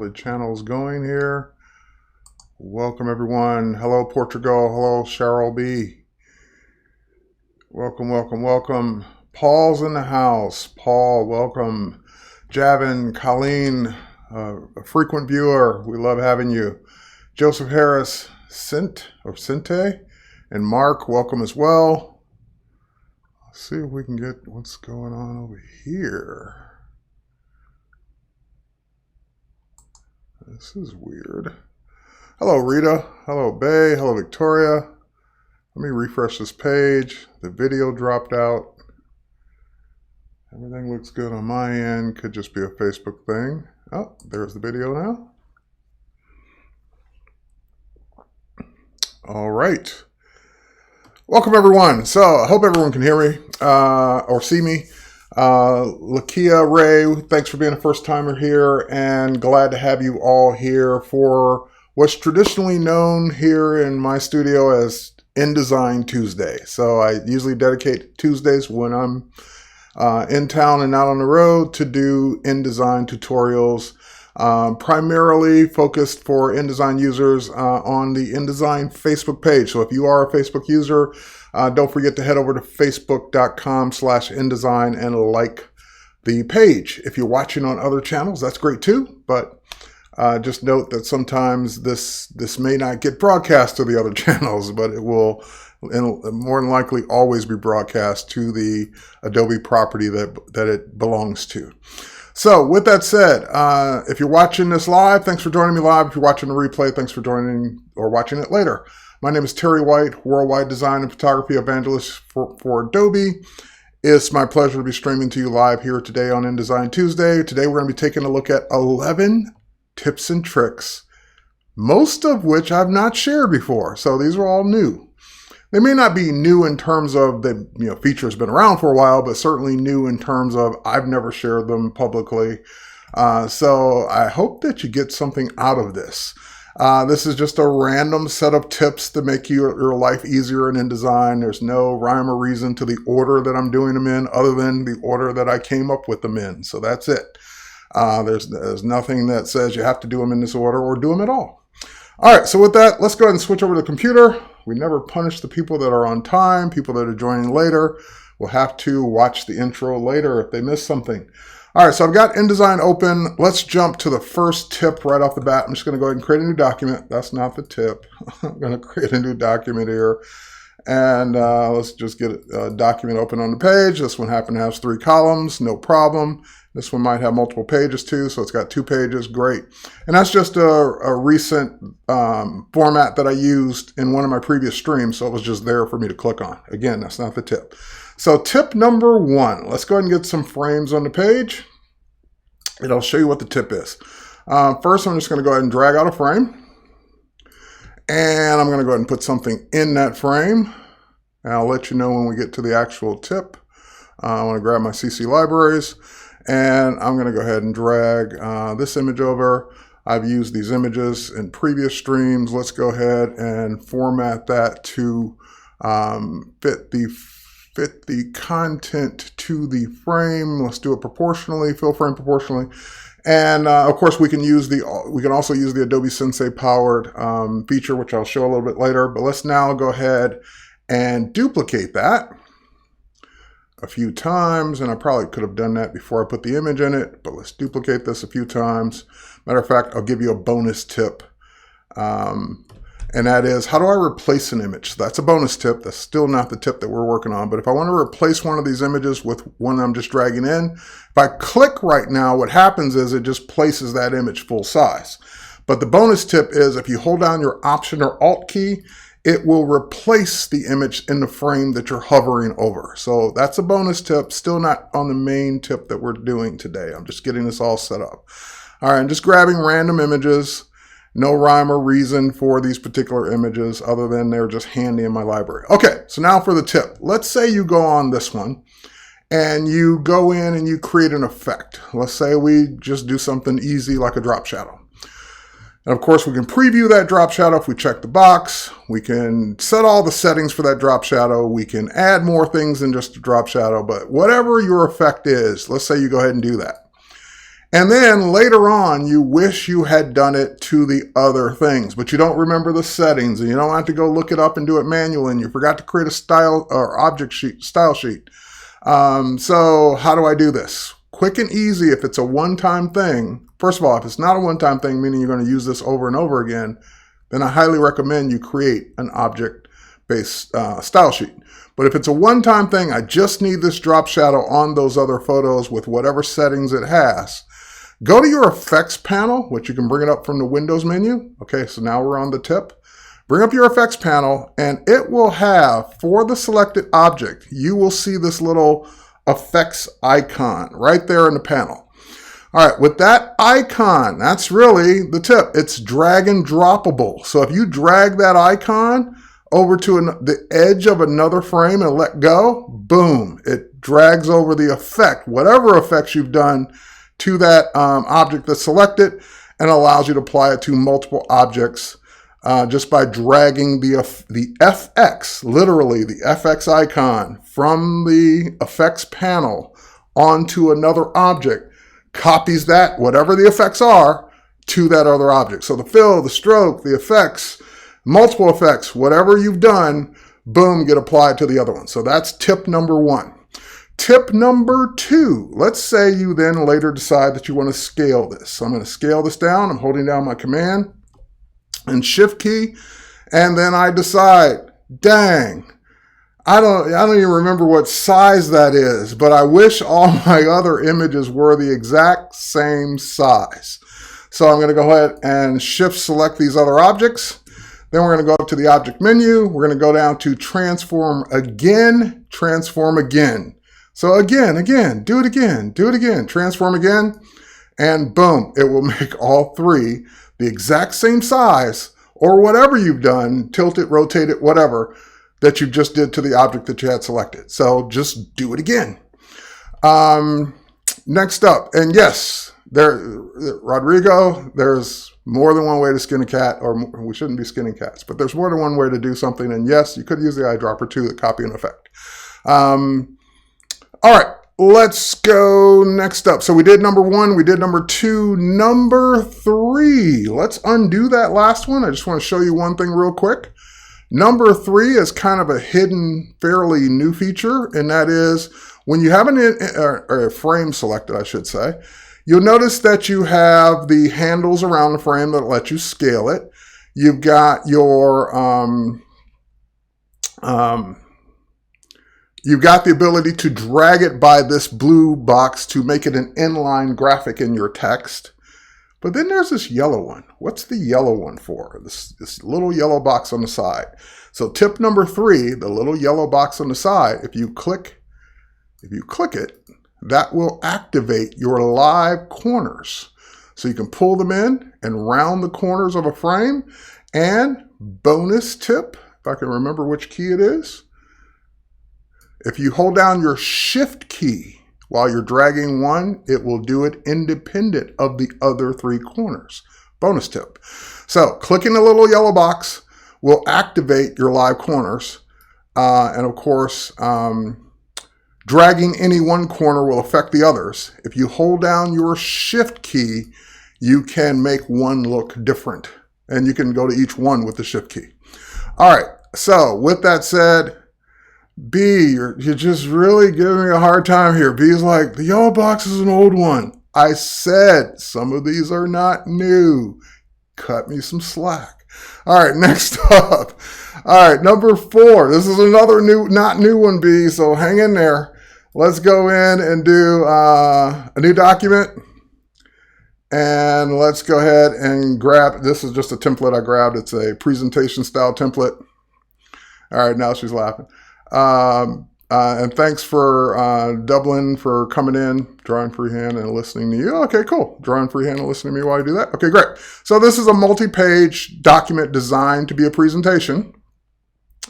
The channel's going here. Welcome everyone. Hello Portugal. Hello Cheryl B. Welcome, welcome, welcome. Paul's in the house. Paul, welcome. Javin, Colleen, a frequent viewer. We love having you. Joseph Harris, Sente, and Mark, welcome as well. Let's see if we can get what's going on over here. This is weird. Hello, Rita. Hello, Bay. Hello, Victoria. Let me refresh this page. The video dropped out. Everything looks good on my end. Could just be a Facebook thing. Oh, there's the video now. All right. Welcome, everyone. So I hope everyone can hear me or see me. Lakia Ray, thanks for being a first timer here, and glad to have you all here for what's traditionally known here in my studio as InDesign Tuesday. So I usually dedicate Tuesdays when I'm in town and not on the road to do InDesign tutorials, primarily focused for InDesign users on the InDesign Facebook page. So if you are a Facebook user, don't forget to head over to facebook.com/InDesign and like the page. If you're watching on other channels, that's great too. But just note that sometimes this may not get broadcast to the other channels, but it will more than likely always be broadcast to the Adobe property that it belongs to. So with that said, if you're watching this live, thanks for joining me live. If you're watching the replay, thanks for joining or watching it later. My name is Terry White, Worldwide Design and Photography Evangelist for Adobe. It's my pleasure to be streaming to you live here today on InDesign Tuesday. Today we're going to be taking a look at 11 tips and tricks, most of which I've not shared before. So these are all new. They may not be new in terms of the feature's been around for a while, but certainly new in terms of I've never shared them publicly. So I hope that you get something out of this. This is just a random set of tips to make your life easier in InDesign. There's no rhyme or reason to the order that I'm doing them in other than the order that I came up with them in. So that's it. There's nothing that says you have to do them in this order or do them at all. All right, so with that, let's go ahead and switch over to the computer. We never punish the people that are on time. People that are joining later will have to watch the intro later if they miss something. All right, so I've got InDesign open. Let's jump to the first tip right off the bat. I'm just going to go ahead and create a new document. That's not the tip. I'm going to create a new document here. And let's just get a document open on the page. This one happened to have 3 columns, no problem. This one might have multiple pages too, so it's got 2 pages, great. And that's just a recent format that I used in one of my previous streams, so it was just there for me to click on. Again, that's not the tip. So tip number 1, let's go ahead and get some frames on the page. It'll show you what the tip is. First, I'm just going to go ahead and drag out a frame. And I'm going to go ahead and put something in that frame. And I'll let you know when we get to the actual tip. I want to grab my CC libraries. And I'm going to go ahead and drag this image over. I've used these images in previous streams. Let's go ahead and format that to fit the content to the frame. Let's do it proportionally, fill frame proportionally. And of course, we can also use the Adobe Sensei Powered feature, which I'll show a little bit later. But let's now go ahead and duplicate that a few times. And I probably could have done that before I put the image in it, but let's duplicate this a few times. Matter of fact, I'll give you a bonus tip. And that is, how do I replace an image? So that's a bonus tip. That's still not the tip that we're working on. But if I want to replace one of these images with one I'm just dragging in, if I click right now, what happens is it just places that image full size. But the bonus tip is if you hold down your Option or Alt key, it will replace the image in the frame that you're hovering over. So that's a bonus tip, still not on the main tip that we're doing today. I'm just getting this all set up. All right, I'm just grabbing random images. No rhyme or reason for these particular images other than they're just handy in my library. Okay, so now for the tip. Let's say you go on this one and you go in and you create an effect. Let's say we just do something easy like a drop shadow. And of course, we can preview that drop shadow if we check the box. We can set all the settings for that drop shadow. We can add more things than just a drop shadow, but whatever your effect is, let's say you go ahead and do that. And then later on, you wish you had done it to the other things, but you don't remember the settings and you don't have to go look it up and do it manually, and you forgot to create a style or object sheet, style sheet. So how do I do this? Quick and easy if it's a one-time thing. First of all, if it's not a one-time thing, meaning you're going to use this over and over again, then I highly recommend you create an object-based style sheet. But if it's a one-time thing, I just need this drop shadow on those other photos with whatever settings it has. Go to your effects panel, which you can bring it up from the Windows menu. Okay, so now we're on the tip. Bring up your effects panel and it will have, for the selected object, you will see this little effects icon right there in the panel. All right, with that icon, that's really the tip. It's drag and droppable. So if you drag that icon over to the edge of another frame and let go, boom, it drags over the effect, whatever effects you've done to that object that's selected, and allows you to apply it to multiple objects just by dragging the FX, literally the FX icon from the effects panel onto another object, copies that, whatever the effects are, to that other object. So the fill, the stroke, the effects, multiple effects, whatever you've done, boom, get applied to the other one. So that's tip number one. Tip number two, let's say you then later decide that you want to scale this. So I'm going to scale this down. I'm holding down my command and shift key. And then I decide, dang, I don't even remember what size that is, but I wish all my other images were the exact same size. So I'm going to go ahead and shift select these other objects. Then we're going to go up to the object menu. We're going to go down to transform again, transform again. So again, do it again, transform again, and boom, it will make all three the exact same size, or whatever you've done, tilt it, rotate it, whatever, that you just did to the object that you had selected. So just do it again. Next up, and yes, Rodrigo, there's more than one way to skin a cat, or we shouldn't be skinning cats, but there's more than one way to do something, and yes, you could use the eyedropper too to copy an effect. All right, let's go next up. So we did number one, we did number two, number three. Let's undo that last one. I just want to show you one thing real quick. Number three is kind of a hidden, fairly new feature, and that is when you have a frame selected, I should say, you'll notice that you have the handles around the frame that let you scale it. You've got your you've got the ability to drag it by this blue box to make it an inline graphic in your text. But then there's this yellow one. What's the yellow one for? This little yellow box on the side. So tip number three, the little yellow box on the side, if you click it, that will activate your live corners. So you can pull them in and round the corners of a frame. And bonus tip, if I can remember which key it is, if you hold down your shift key while you're dragging one, it will do it independent of the other three corners. Bonus tip. So clicking the little yellow box will activate your live corners. And of course, dragging any one corner will affect the others. If you hold down your shift key, you can make one look different. And you can go to each one with the shift key. All right, so with that said, B, you're just really giving me a hard time here. B's like, the yellow box is an old one. I said some of these are not new. Cut me some slack. All right, next up. All right, number four. This is another not new one, B, so hang in there. Let's go in and do a new document. And let's go ahead and grab, this is just a template I grabbed. It's a presentation style template. All right, now she's laughing. And thanks for Dublin for coming in, drawing freehand and listening to you. Okay, cool. Drawing freehand and listening to me while you do that. Okay, great. So this is a multi-page document designed to be a presentation.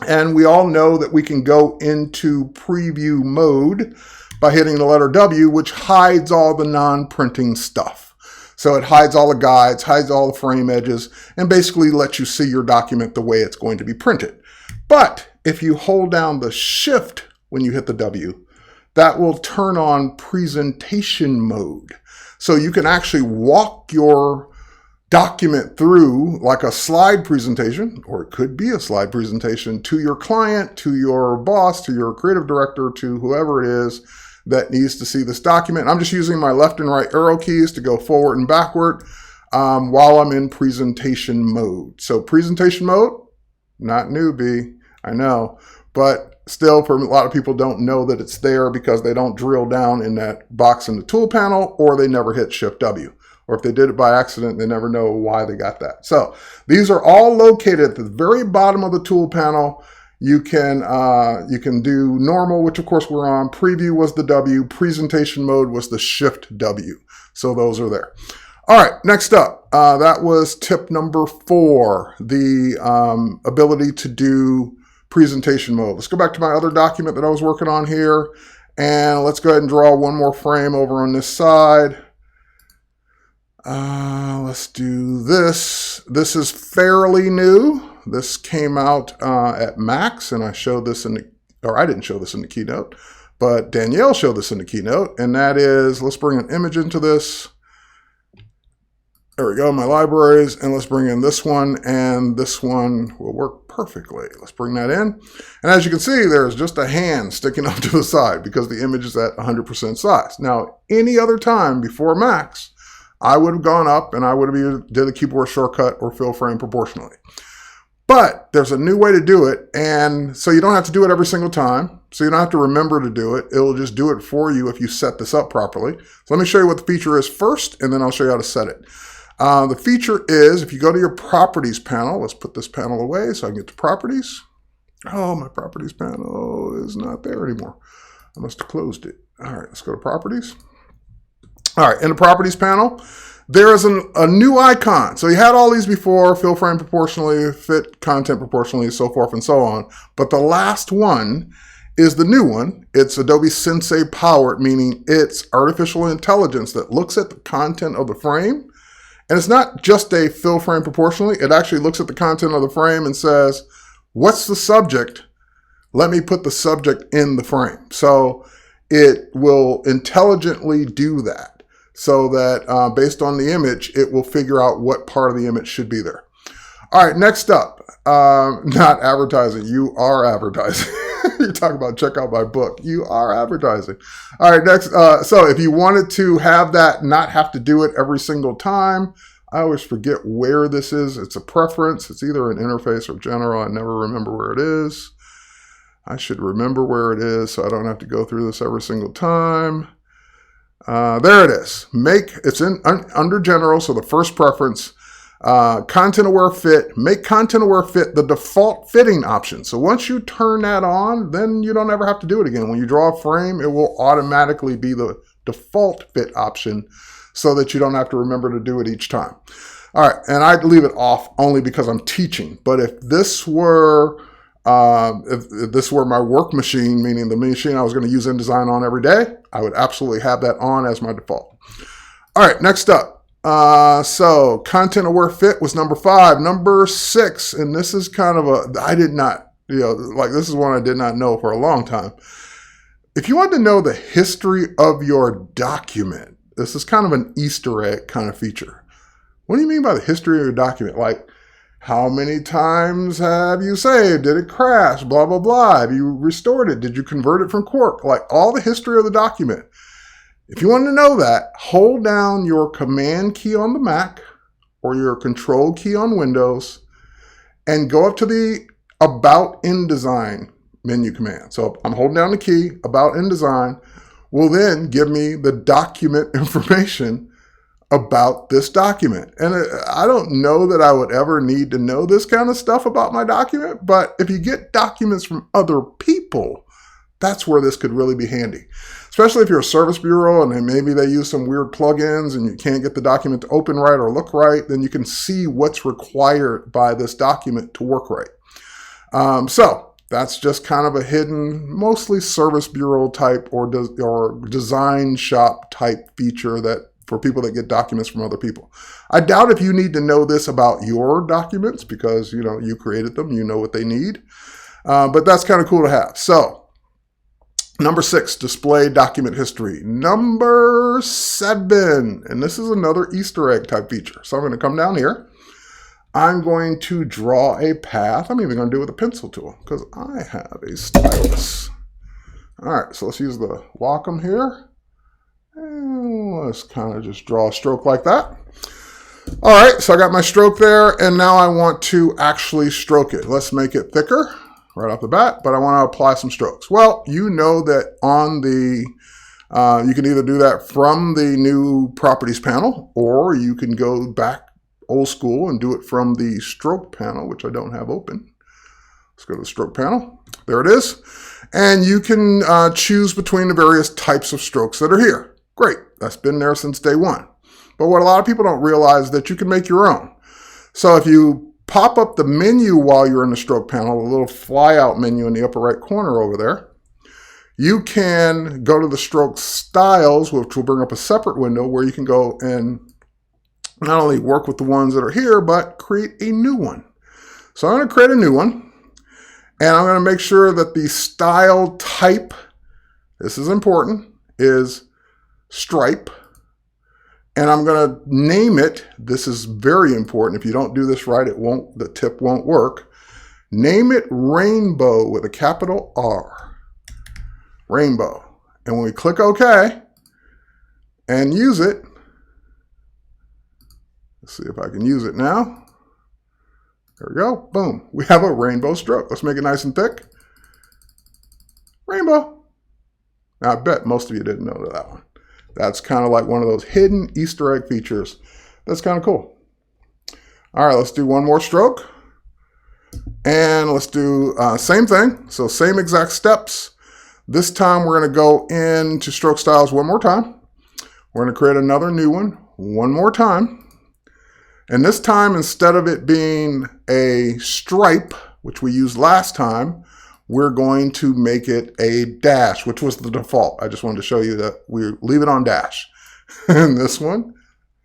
And we all know that we can go into preview mode by hitting the letter W, which hides all the non-printing stuff. So it hides all the guides, hides all the frame edges, and basically lets you see your document the way it's going to be printed. But if you hold down the shift when you hit the W, that will turn on presentation mode. So you can actually walk your document through like a slide presentation, or it could be a slide presentation to your client, to your boss, to your creative director, to whoever it is that needs to see this document. I'm just using my left and right arrow keys to go forward and backward while I'm in presentation mode. So presentation mode, not newbie, I know, but still for a lot of people don't know that it's there because they don't drill down in that box in the tool panel, or they never hit Shift W. Or if they did it by accident, they never know why they got that. So these are all located at the very bottom of the tool panel. You can do normal, which of course we're on. Preview was the W. Presentation mode was the Shift W. So those are there. All right, next up, that was tip number 4, the ability to do presentation mode. Let's go back to my other document that I was working on here, and let's go ahead and draw one more frame over on this side. Let's do this. This is fairly new. This came out at Max, and I showed this in the, or I didn't show this in the keynote, but Danielle showed this in the keynote, and that is, let's bring an image into this. There we go, my libraries, and let's bring in this one, and this one will work perfectly. Let's bring that in. And as you can see, there's just a hand sticking up to the side because the image is at 100% size. Now, any other time before Max, I would have gone up and I would have either did a keyboard shortcut or fill frame proportionally. But there's a new way to do it, and so you don't have to do it every single time. So you don't have to remember to do it. It'll just do it for you if you set this up properly. So let me show you what the feature is first, and then I'll show you how to set it. The feature is, if you go to your properties panel, let's put this panel away so I can get to properties. Oh, my properties panel is not there anymore. I must have closed it. All right, let's go to properties. All right, in the properties panel, there is a new icon. So you had all these before, fill frame proportionally, fit content proportionally, so forth and so on. But the last one is the new one. It's Adobe Sensei Power, meaning it's artificial intelligence that looks at the content of the frame. And it's not just a fill frame proportionally. It actually looks at the content of the frame and says, what's the subject? Let me put the subject in the frame. So it will intelligently do that so that based on the image, it will figure out what part of the image should be there. All right, next up, not advertising, you are advertising. You talk about check out my book, you are advertising. All right, next, so if you wanted to have that, not have to do it every single time, I always forget where this is. It's a preference. It's either an interface or general. I never remember where it is. I should remember where it is so I don't have to go through this every single time. There it is. It's in under general, so the first preference, content aware fit, make content aware fit the default fitting option. So once you turn that on, then you don't ever have to do it again. When you draw a frame, it will automatically be the default fit option so that you don't have to remember to do it each time. All right, and I'd leave it off only because I'm teaching. But if this were my work machine, meaning the machine I was going to use InDesign on every day, I would absolutely have that on as my default. All right, next up. So content aware fit was number 5. Number 6, and this is kind of I did not, this is one I did not know for a long time. If you want to know the history of your document, this is kind of an Easter egg kind of feature. What do you mean by the history of your document? Like, how many times have you saved? Did it crash? Blah, blah, blah. Have you restored it? Did you convert it from Quark? Like all the history of the document. If you want to know that, hold down your Command key on the Mac or your Control key on Windows and go up to the About InDesign menu command. So I'm holding down the key, About InDesign, will then give me the document information about this document. And I don't know that I would ever need to know this kind of stuff about my document, but if you get documents from other people, that's where this could really be handy. Especially if you're a service bureau and maybe they use some weird plugins and you can't get the document to open right or look right, then you can see what's required by this document to work right. So that's just kind of a hidden, mostly service bureau type or design shop type feature that for people that get documents from other people. I doubt if you need to know this about your documents because you created them, you know what they need. But that's kind of cool to have. So Number 6, display document history. Number 7, and this is another Easter egg type feature. So I'm going to come down here. I'm going to draw a path. I'm even going to do it with a pencil tool because I have a stylus. All right, so let's use the Wacom here. And let's kind of just draw a stroke like that. All right, so I got my stroke there, and now I want to actually stroke it. Let's make it thicker right off the bat, but I want to apply some strokes. Well, you know that on the, you can either do that from the new properties panel, or you can go back old school and do it from the stroke panel, which I don't have open. Let's go to the stroke panel. There it is. And you can choose between the various types of strokes that are here. Great, that's been there since day one. But what a lot of people don't realize is that you can make your own. So if you pop up the menu while you're in the stroke panel, the little flyout menu in the upper right corner over there, you can go to the stroke styles, which will bring up a separate window where you can go and not only work with the ones that are here, but create a new one. So I'm going to create a new one, and I'm going to make sure that the style type, this is important, is stripe. And I'm going to name it, this is very important. If you don't do this right, the tip won't work. Name it Rainbow with a capital R. Rainbow. And when we click OK and use it, let's see if I can use it now. There we go. Boom. We have a rainbow stroke. Let's make it nice and thick. Rainbow. Now, I bet most of you didn't know that one. That's kind of like one of those hidden Easter egg features. That's kind of cool. All right, let's do one more stroke. And let's do same thing. So same exact steps. This time we're going to go into stroke styles one more time. We're going to create another new one more time. And this time, instead of it being a stripe, which we used last time, we're going to make it a dash, which was the default. I just wanted to show you that we leave it on dash. And this one,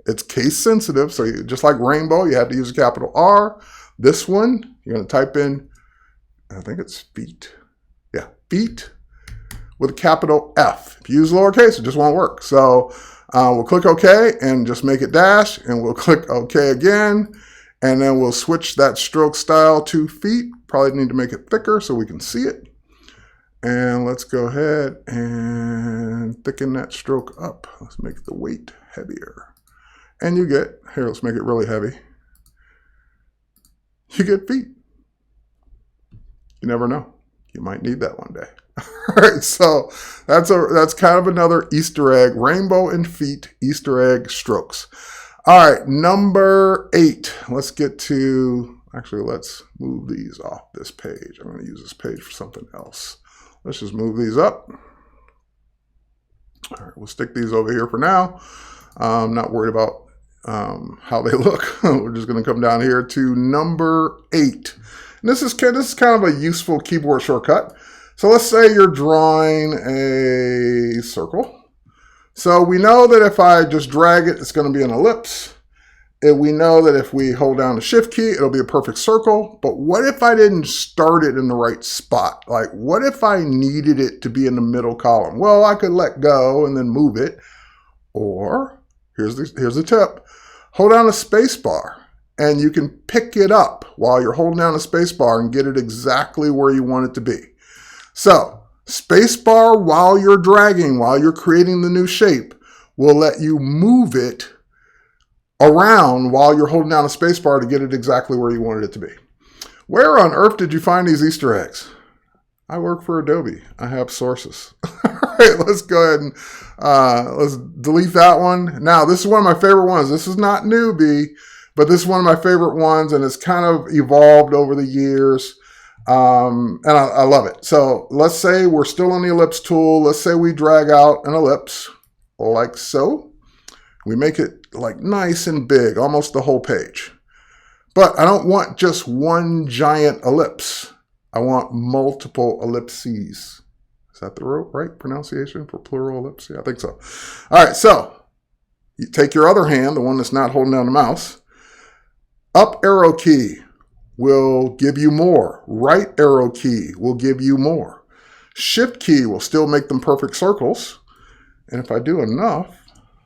it's case sensitive. So just like rainbow, you have to use a capital R. This one, you're going to type in, I think it's feet. Yeah, feet with a capital F. If you use lowercase, it just won't work. So we'll click OK and just make it dash, and we'll click OK again, and then we'll switch that stroke style to feet. Probably need to make it thicker so we can see it. And let's go ahead and thicken that stroke up. Let's make the weight heavier. And you get, here, let's make it really heavy. You get feet. You never know. You might need that one day. All right, so that's kind of another Easter egg, rainbow and feet Easter egg strokes. All right, number 8. Let's get to, actually, let's move these off this page. I'm going to use this page for something else. Let's just move these up. All right, we'll stick these over here for now. I'm not worried about how they look. We're just going to come down here to number 8. And this is kind of a useful keyboard shortcut. So let's say you're drawing a circle. So we know that if I just drag it, it's going to be an ellipse. And we know that if we hold down the shift key, it'll be a perfect circle. But what if I didn't start it in the right spot? Like, what if I needed it to be in the middle column? Well, I could let go and then move it. Or, here's the tip. Hold down the space bar, and you can pick it up while you're holding down the space bar and get it exactly where you want it to be. So, spacebar while you're dragging, while you're creating the new shape, will let you move it around while you're holding down a spacebar to get it exactly where you wanted it to be. Where on earth did you find these Easter eggs? I work for Adobe. I have sources. All right, let's go ahead and let's delete that one. Now, this is one of my favorite ones. This is not newbie, but this is one of my favorite ones, and it's kind of evolved over the years. And I love it. So let's say we're still on the ellipse tool. Let's say we drag out an ellipse like so. We make it like nice and big, almost the whole page. But I don't want just one giant ellipse. I want multiple ellipses. Is that the right pronunciation for plural ellipse? Yeah, I think so. All right, so you take your other hand, the one that's not holding down the mouse. Up arrow key will give you more. Right arrow key will give you more. Shift key will still make them perfect circles. And if I do enough,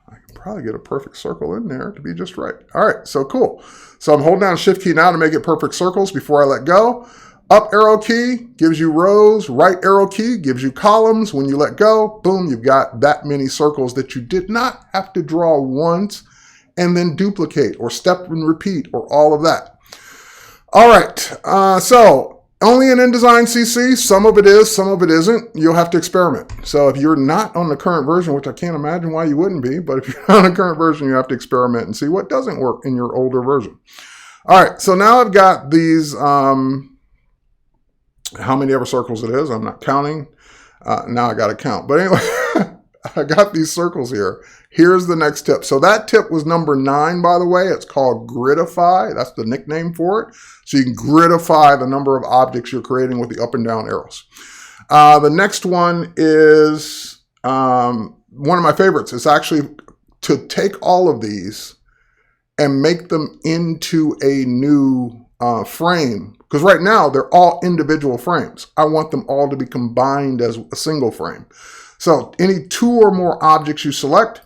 I can probably get a perfect circle in there to be just right. All right, so cool. So I'm holding down Shift key now to make it perfect circles before I let go. Up arrow key gives you rows. Right arrow key gives you columns. When you let go, boom, you've got that many circles that you did not have to draw once and then duplicate or step and repeat or all of that. All right, so only in InDesign CC, some of it is, some of it isn't. You'll have to experiment. So if you're not on the current version, which I can't imagine why you wouldn't be, but if you're not on the current version, you have to experiment and see what doesn't work in your older version. All right, so now I've got these, how many ever circles it is, I'm not counting. Now I got to count. But anyway, I got these circles here. Here's the next tip. So that tip was number 9, by the way. It's called gridify. That's the nickname for it. So you can gridify the number of objects you're creating with the up and down arrows. The next one is one of my favorites. It's actually to take all of these and make them into a new frame. Because right now, they're all individual frames. I want them all to be combined as a single frame. So any 2 or more objects you select,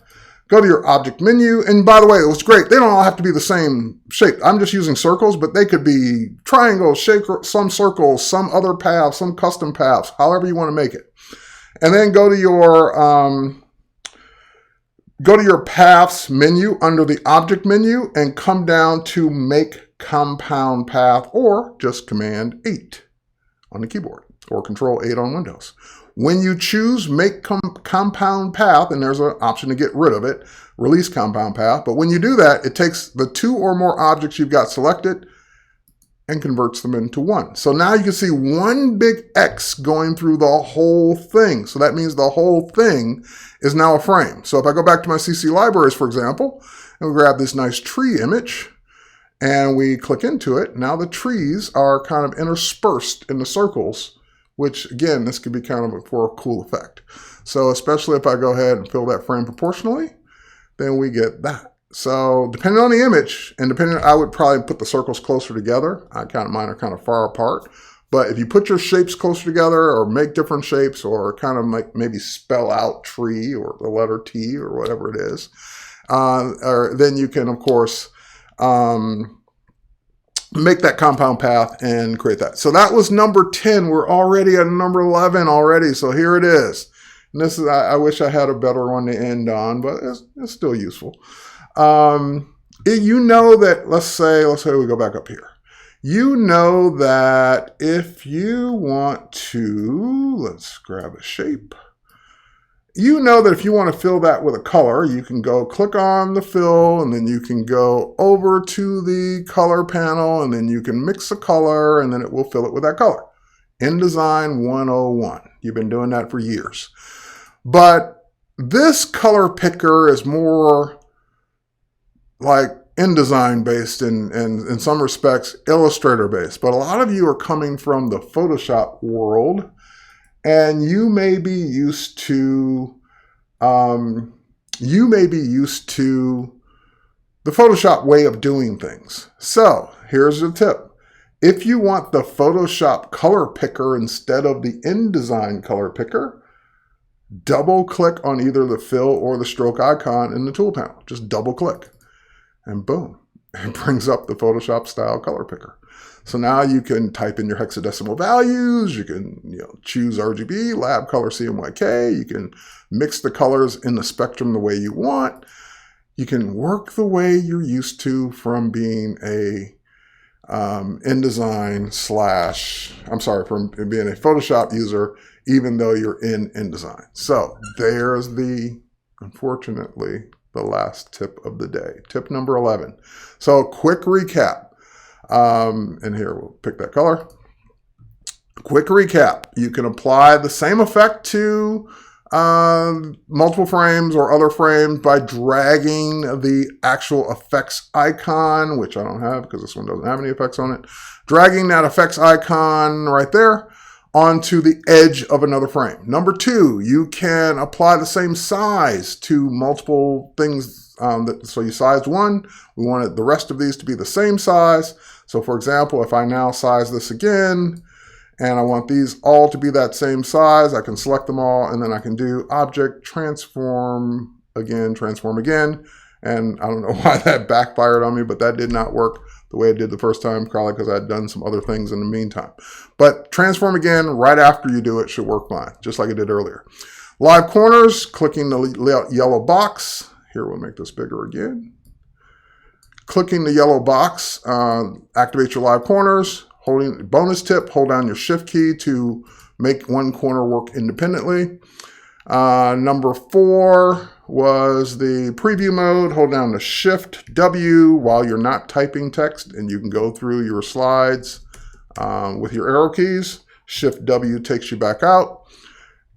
go to your object menu. And by the way, it was great. They don't all have to be the same shape. I'm just using circles, but they could be triangles, some circles, some other paths, some custom paths, however you want to make it. And then go to your paths menu under the object menu and come down to make compound path, or just Command 8 on the keyboard or Control 8 on Windows. When you choose make compound path, and there's an option to get rid of it, release compound path. But when you do that, it takes the 2 or more objects you've got selected and converts them into one. So now you can see one big X going through the whole thing. So that means the whole thing is now a frame. So if I go back to my CC libraries, for example, and we grab this nice tree image and we click into it, now the trees are kind of interspersed in the circles, which again, this could be kind of for a cool effect. So especially if I go ahead and fill that frame proportionally, then we get that. So depending on the image, and I would probably put the circles closer together. Mine are kind of far apart. But if you put your shapes closer together or make different shapes or kind of maybe spell out tree or the letter T or whatever it is, then you can, of course, make that compound path and create that. So that was number 10. We're already at number 11 already. So here it is. And this is, I wish I had a better one to end on, but it's still useful. You know that, let's say we go back up here. You know that if you want to, let's grab a shape. You know that if you want to fill that with a color, you can go click on the fill, and then you can go over to the color panel, and then you can mix a color, and then it will fill it with that color. InDesign 101. You've been doing that for years. But this color picker is more like InDesign based and in some respects Illustrator based. But a lot of you are coming from the Photoshop world, and you may be used to the Photoshop way of doing things. So here's the tip. If you want the Photoshop color picker instead of the InDesign color picker, double click on either the fill or the stroke icon in the tool panel. Just double click and boom, it brings up the Photoshop style color picker. So now you can type in your hexadecimal values. You can choose RGB, lab color, CMYK. You can mix the colors in the spectrum the way you want. You can work the way you're used to from being a InDesign from being a Photoshop user, even though you're in InDesign. So there's unfortunately, the last tip of the day. Tip number 11. So quick recap. And here we'll pick that color. Quick recap. You can apply the same effect to multiple frames or other frames by dragging the actual effects icon, which I don't have because this one doesn't have any effects on it. Dragging that effects icon right there onto the edge of another frame. Number 2, you can apply the same size to multiple things. So you sized one, we wanted the rest of these to be the same size. So for example, if I now size this again And I want these all to be that same size. I can select them all, and then I can do object, transform again, and I don't know why that backfired on me, but that did not work the way it did the first time, probably because I'd done some other things in the meantime. But transform again right after you do it should work fine, just like I did earlier. Live corners, clicking the yellow box. Here, we'll make this bigger again. Clicking the yellow box activates your live corners. Bonus tip, hold down your shift key to make one corner work independently. Number 4 was the preview mode. Hold down the shift W while you're not typing text, and you can go through your slides with your arrow keys. Shift W takes you back out.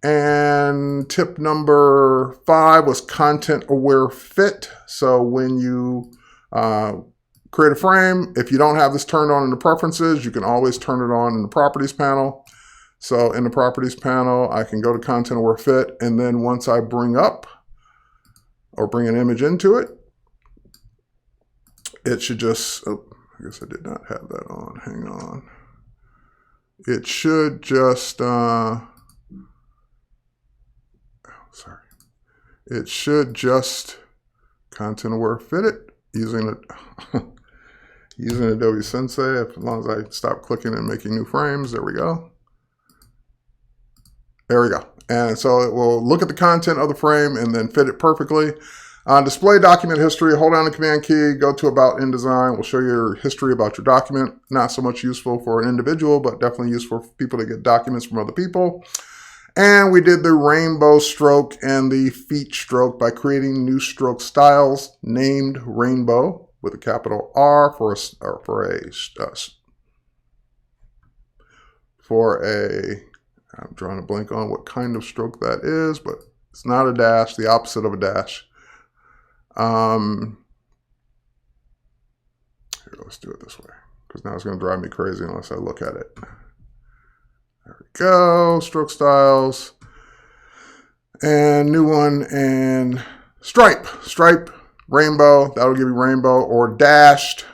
And tip number 5 was content aware fit. So when you create a frame, if you don't have this turned on in the preferences, you can always turn it on in the properties panel. So in the properties panel, I can go to content aware fit, and then once I bring up or bring an image into it, it should just, oh, I guess I did not have that on, hang on. It should just, it should just content aware fit it using it. Using Adobe Sensei, as long as I stop clicking and making new frames. There we go. There we go. And so it will look at the content of the frame and then fit it perfectly. Display document history, hold down the command key, go to About InDesign. We'll show you your history about your document. Not so much useful for an individual, but definitely useful for people to get documents from other people. And we did the rainbow stroke and the feet stroke by creating new stroke styles named rainbow with a capital R for a I'm drawing a blank on what kind of stroke that is, but it's not a dash, the opposite of a dash. Here, let's do it this way, because now it's going to drive me crazy unless I look at it. There we go, stroke styles. And new one, and stripe, rainbow, that'll give you rainbow, or dashed.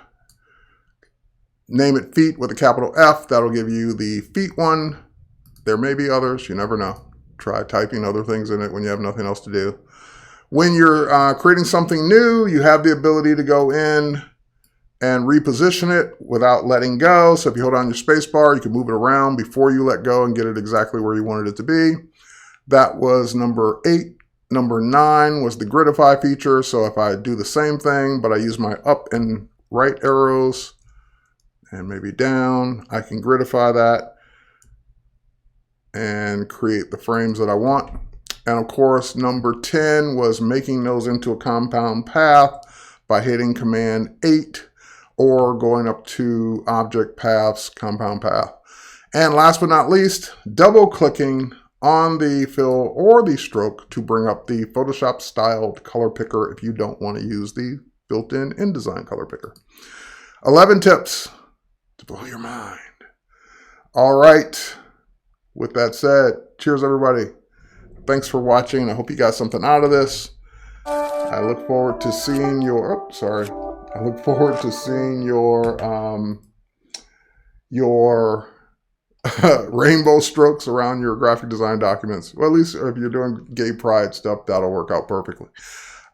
Name it feet with a capital F, that'll give you the feet one. There may be others, you never know. Try typing other things in it when you have nothing else to do. When you're creating something new, you have the ability to go in and reposition it without letting go. So if you hold on your space bar, you can move it around before you let go and get it exactly where you wanted it to be. That was number 8. Number 9 was the gridify feature. So if I do the same thing, but I use my up and right arrows and maybe down, I can gridify that and create the frames that I want. And of course, number 10 was making those into a compound path by hitting Command 8 or going up to Object Paths, Compound Path. And last but not least, double clicking on the fill or the stroke to bring up the Photoshop styled color picker if you don't want to use the built-in InDesign color picker. 11 tips to blow your mind. All right. With that said, cheers everybody. Thanks for watching. I hope you got something out of this. I look forward to seeing your, I look forward to seeing your rainbow strokes around your graphic design documents. Well, at least if you're doing gay pride stuff, that'll work out perfectly.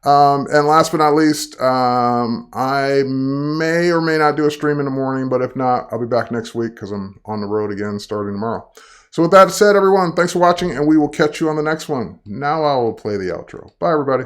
And last but not least, I may or may not do a stream in the morning, but if not, I'll be back next week because I'm on the road again starting tomorrow. So with that said, everyone, thanks for watching, and we will catch you on the next one. Now I will play the outro. Bye, everybody.